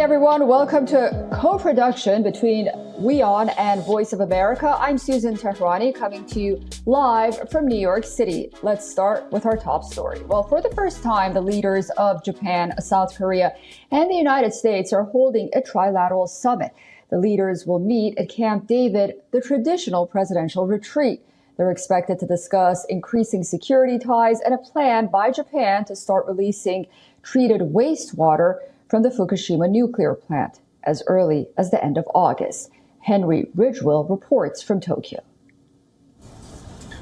everyone. Welcome to co-production between WION and Voice of America. I'm Susan Tehrani coming to you live from New York City. Let's start with our top story. Well, for the first time, the leaders of Japan, South Korea, and the United States are holding a trilateral summit. The leaders will meet at Camp David, the traditional presidential retreat. They're expected to discuss increasing security ties and a plan by Japan to start releasing treated wastewater from the Fukushima nuclear plant as early as the end of August. Henry Ridgwell reports from Tokyo.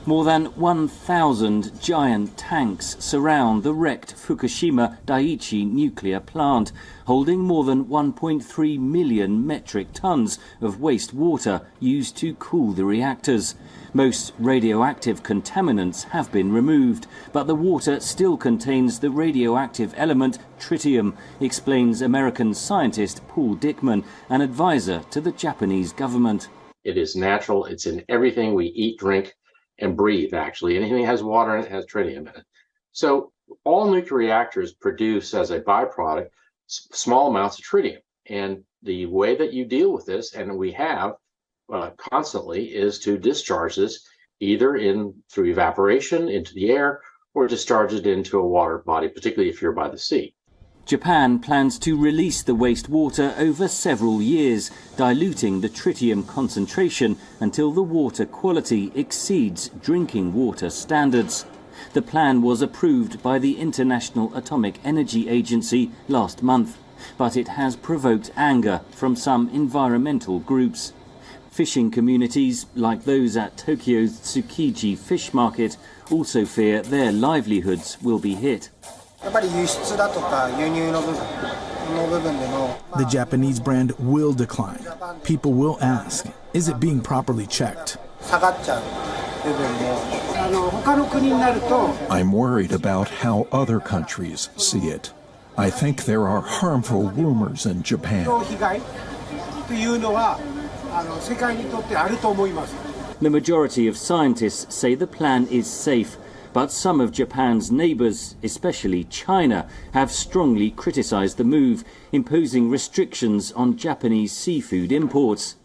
More than 1,000 giant tanks surround the wrecked Fukushima Daiichi nuclear plant, holding more than 1.3 million metric tons of wastewater used to cool the reactors. Most radioactive contaminants have been removed, but the water still contains the radioactive element tritium, explains American scientist Paul Dickman, an advisor to the Japanese government. It is natural. It's in everything we eat, drink, and breathe, actually. Anything that has water in it has tritium in it. So all nuclear reactors produce, as a byproduct, small amounts of tritium. And the way that you deal with this, and we have constantly, is to discharge this either through evaporation into the air or discharge it into a water body, particularly if you're by the sea. Japan plans to release the wastewater over several years, diluting the tritium concentration until the water quality exceeds drinking water standards. The plan was approved by the International Atomic Energy Agency last month, but it has provoked anger from some environmental groups. Fishing communities, like those at Tokyo's Tsukiji fish market, also fear their livelihoods will be hit. The Japanese brand will decline. People will ask, is it being properly checked? I'm worried about how other countries see it. I think there are harmful rumors in Japan. The majority of scientists say the plan is safe, but some of Japan's neighbours, especially China, have strongly criticised the move, imposing restrictions on Japanese seafood imports.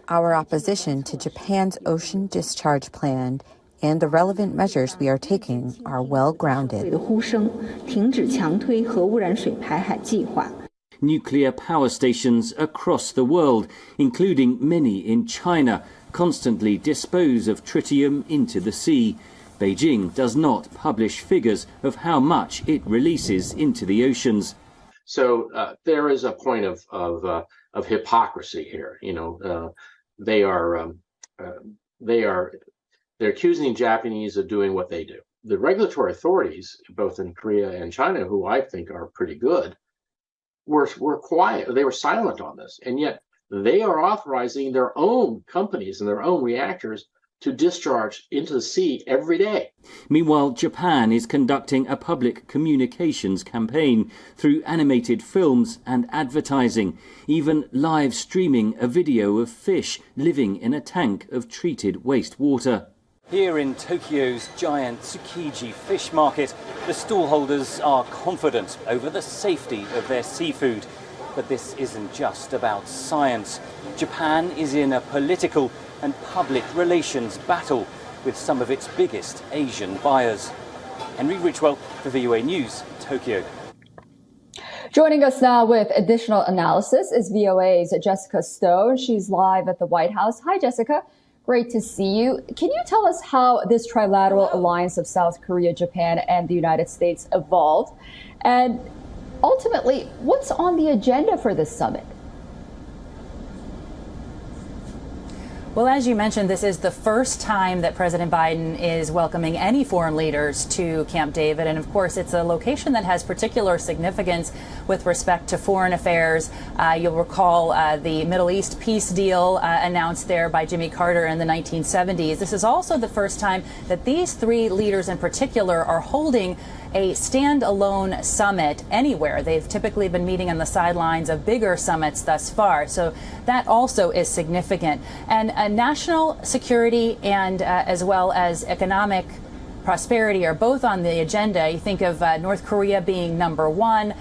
Our opposition to Japan's ocean discharge plan and the relevant measures we are taking are well grounded. Nuclear power stations across the world, including many in China, constantly dispose of tritium into the sea. Beijing does not publish figures of how much it releases into the oceans. So there is a point of hypocrisy here. You know, they're accusing Japanese of doing what they do. The regulatory authorities, both in Korea and China, who I think are pretty good, were quiet. They were silent on this, and yet they are authorizing their own companies and their own reactors to discharge into the sea every day. Meanwhile, Japan is conducting a public communications campaign through animated films and advertising, even live streaming a video of fish living in a tank of treated wastewater. Here in Tokyo's giant Tsukiji fish market, the stallholders are confident over the safety of their seafood. But this isn't just about science. Japan is in a political and public relations battle with some of its biggest Asian buyers. Henry Ridgwell for VOA News, Tokyo. Joining us now with additional analysis is VOA's Jessica Stone. She's live at the White House. Hi, Jessica. Great to see you. Can you tell us how this trilateral alliance of South Korea, Japan, and the United States evolved? And ultimately, what's on the agenda for this summit? Well, as you mentioned, this is the first time that President Biden is welcoming any foreign leaders to Camp David. And of course, it's a location that has particular significance with respect to foreign affairs. You'll recall the Middle East peace deal announced there by Jimmy Carter in the 1970s. This is also the first time that these three leaders in particular are holding a standalone summit anywhere. They've typically been meeting on the sidelines of bigger summits thus far. So that also is significant. And national security and as well as economic prosperity are both on the agenda. You think of North Korea being number one.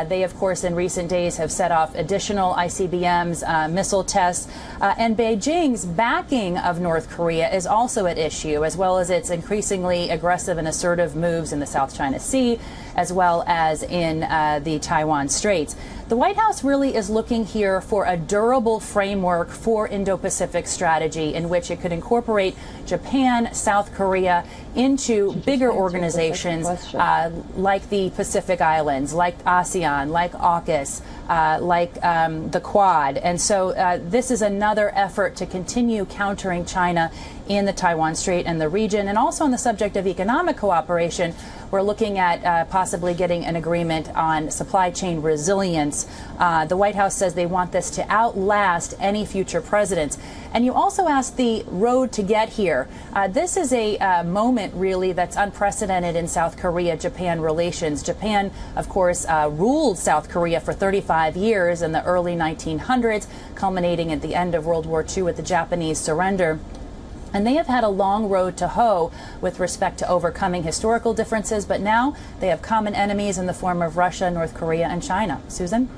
They, of course, in recent days have set off additional ICBMs, missile tests, and Beijing's backing of North Korea is also at issue, as well as its increasingly aggressive and assertive moves in the South China Sea, as well as in the Taiwan Straits. The White House really is looking here for a durable framework for Indo-Pacific strategy in which it could incorporate Japan, South Korea into bigger organizations like the Pacific Islands, like ASEAN, like AUKUS, like the Quad. And so this is another effort to continue countering China in the Taiwan Strait and the region. And also on the subject of economic cooperation, we're looking at possibly getting an agreement on supply chain resilience. The White House says they want this to outlast any future presidents. And you also asked the road to get here. This is a moment really that's unprecedented in South Korea-Japan relations. Japan, of course, ruled South Korea for 35 years in the early 1900s, culminating at the end of World War II with the Japanese surrender. And they have had a long road to hoe with respect to overcoming historical differences, but now they have common enemies in the form of Russia, North Korea, and China. Susan?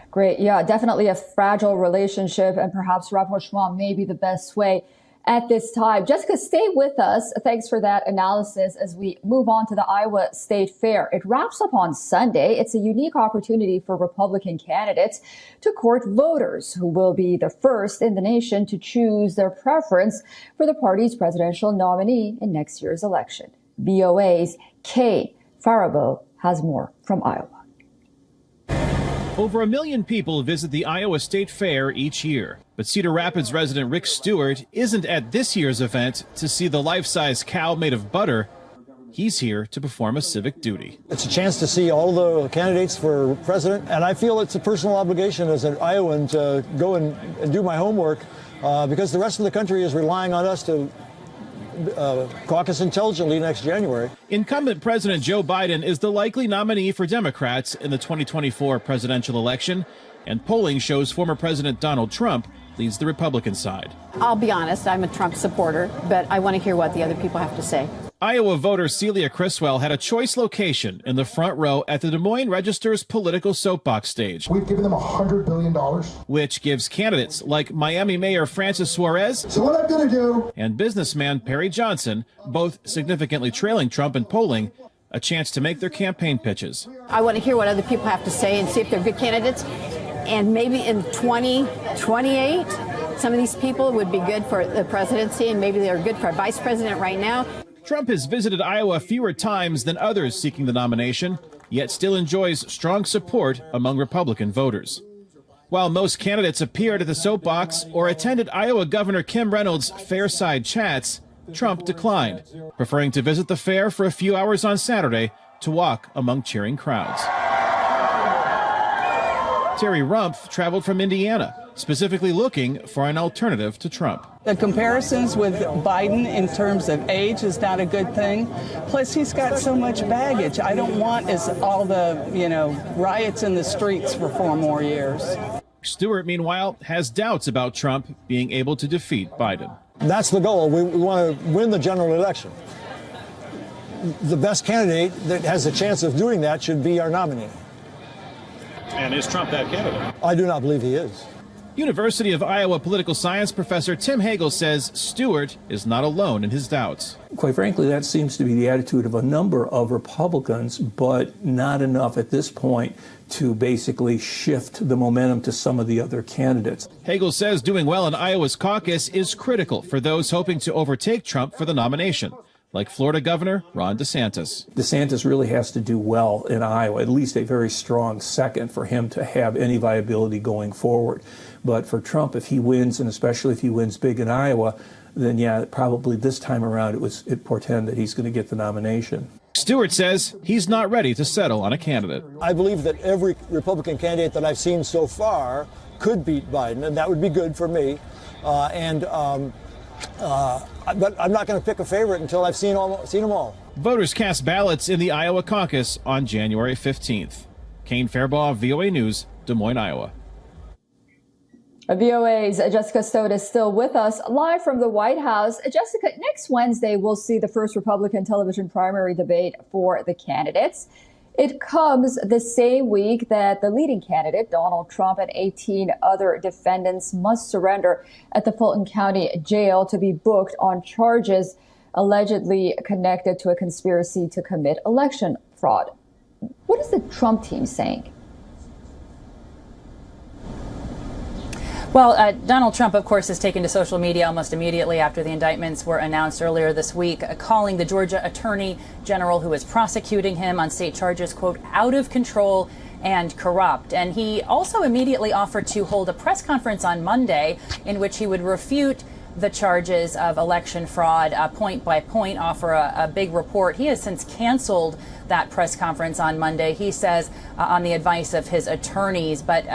Great. Yeah, definitely a fragile relationship, and perhaps rapprochement may be the best way at this time. Jessica, stay with us. Thanks for that analysis as we move on to the Iowa State Fair. It wraps up on Sunday. It's a unique opportunity for Republican candidates to court voters who will be the first in the nation to choose their preference for the party's presidential nominee in next year's election. VOA's Kay Faribault has more from Iowa. Over 1 million people visit the Iowa State Fair each year. But Cedar Rapids resident Rick Stewart isn't at this year's event to see the life-size cow made of butter. He's here to perform a civic duty. It's a chance to see all the candidates for president, and I feel it's a personal obligation as an Iowan to go and do my homework because the rest of the country is relying on us to caucus intelligently next January. Incumbent President Joe Biden is the likely nominee for Democrats in the 2024 presidential election, and polling shows former President Donald Trump leads the Republican side. I'll be honest, I'm a Trump supporter, but I want to hear what the other people have to say. Iowa voter Celia Criswell had a choice location in the front row at the Des Moines Register's political soapbox stage. We've given them $100 billion. Which gives candidates like Miami Mayor Francis Suarez so what I'm going to do and businessman Perry Johnson, both significantly trailing Trump in polling, a chance to make their campaign pitches. I want to hear what other people have to say and see if they're good candidates. And maybe in 2028, some of these people would be good for the presidency, and maybe they're good for a vice president right now. Trump has visited Iowa fewer times than others seeking the nomination, yet still enjoys strong support among Republican voters. While most candidates appeared at the soapbox or attended Iowa Governor Kim Reynolds' Fairside Chats, Trump declined, preferring to visit the fair for a few hours on Saturday to walk among cheering crowds. Terry Rumpf traveled from Indiana, specifically looking for an alternative to Trump. The comparisons with Biden in terms of age is not a good thing. Plus, he's got so much baggage. I don't want all the, riots in the streets for 4 more years. Stewart, meanwhile, has doubts about Trump being able to defeat Biden. That's the goal. We want to win the general election. The best candidate that has a chance of doing that should be our nominee. And is Trump that candidate? I do not believe he is. University of Iowa political science professor Tim Hagel says Stewart is not alone in his doubts. Quite frankly, that seems to be the attitude of a number of Republicans, but not enough at this point to basically shift the momentum to some of the other candidates. Hagel says doing well in Iowa's caucus is critical for those hoping to overtake Trump for the nomination, like Florida Governor Ron DeSantis. DeSantis really has to do well in Iowa, at least a very strong second for him to have any viability going forward. But for Trump, if he wins, and especially if he wins big in Iowa, then yeah, probably this time around it portend that he's going to get the nomination. Stewart says he's not ready to settle on a candidate. I believe that every Republican candidate that I've seen so far could beat Biden, and that would be good for me. But I'm not going to pick a favorite until I've seen them all. Voters cast ballots in the Iowa caucus on January 15th. Kane Fairbaugh, VOA News, Des Moines, Iowa. VOA's Jessica Stone is still with us live from the White House. Jessica, next Wednesday, we'll see the first Republican television primary debate for the candidates. It comes the same week that the leading candidate, Donald Trump, and 18 other defendants must surrender at the Fulton County Jail to be booked on charges allegedly connected to a conspiracy to commit election fraud. What is the Trump team saying? Well, Donald Trump, of course, has taken to social media almost immediately after the indictments were announced earlier this week, calling the Georgia Attorney General who is prosecuting him on state charges, quote, out of control and corrupt. And he also immediately offered to hold a press conference on Monday in which he would refute the charges of election fraud point by point, offer a big report. He has since canceled that press conference on Monday, he says, on the advice of his attorneys. But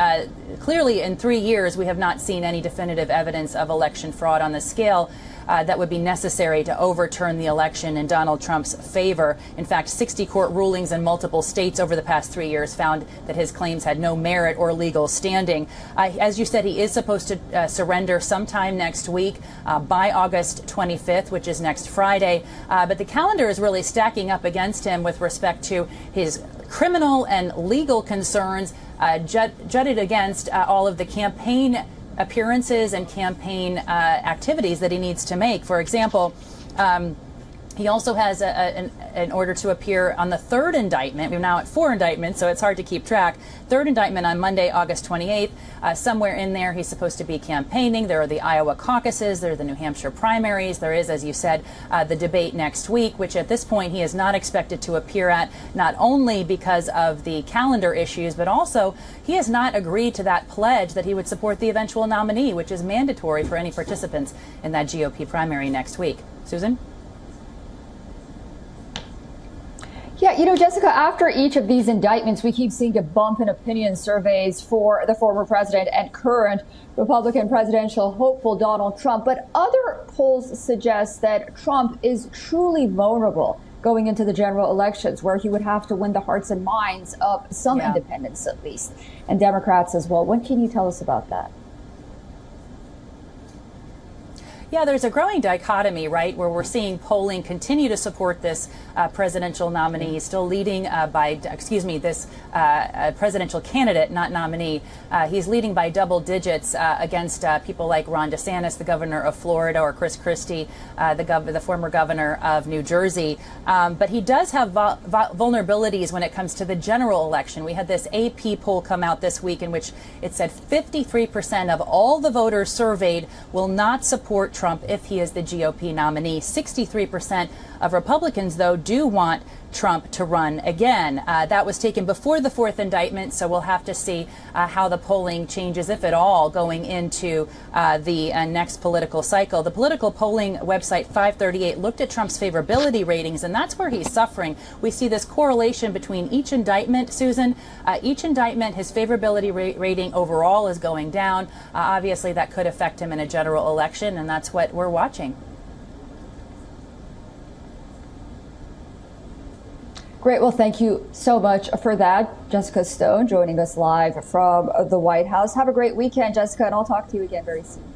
clearly, in 3 years, we have not seen any definitive evidence of election fraud on the scale that would be necessary to overturn the election in Donald Trump's favor. In fact, 60 court rulings in multiple states over the past 3 years found that his claims had no merit or legal standing. As you said, he is supposed to surrender sometime next week by August 25th, which is next Friday. But the calendar is really stacking up against him with respect to his criminal and legal concerns, jutted against all of the campaign appearances and campaign activities that he needs to make. For example, he also has an order to appear on the third indictment. We're now at 4 indictments, so it's hard to keep track. Third indictment on Monday, August 28th. Somewhere in there, he's supposed to be campaigning. There are the Iowa caucuses. There are the New Hampshire primaries. There is, as you said, the debate next week, which at this point he is not expected to appear at, not only because of the calendar issues, but also he has not agreed to that pledge that he would support the eventual nominee, which is mandatory for any participants in that GOP primary next week. Susan? Yeah, you know, Jessica, after each of these indictments, we keep seeing a bump in opinion surveys for the former president and current Republican presidential hopeful Donald Trump. But other polls suggest that Trump is truly vulnerable going into the general elections, where he would have to win the hearts and minds of some independents, at least, and Democrats as well. What can you tell us about that? Yeah, there's a growing dichotomy, right, where we're seeing polling continue to support this presidential nominee. He's still leading this presidential candidate, not nominee. He's leading by double digits against people like Ron DeSantis, the governor of Florida, or Chris Christie, the former governor of New Jersey. But he does have vulnerabilities when it comes to the general election. We had this AP poll come out this week in which it said 53% of all the voters surveyed will not support Trump if he is the GOP nominee. 63% of Republicans, though, do want Trump to run again. That was taken before the 4th indictment, so we'll have to see how the polling changes, if at all, going into the next political cycle. The political polling website 538 looked at Trump's favorability ratings, and that's where he's suffering. We see this correlation between each indictment, Susan. Each indictment, his favorability rating overall is going down. Obviously, that could affect him in a general election, and that's what we're watching. Great. Well, thank you so much for that. Jessica Stone joining us live from the White House. Have a great weekend, Jessica, and I'll talk to you again very soon.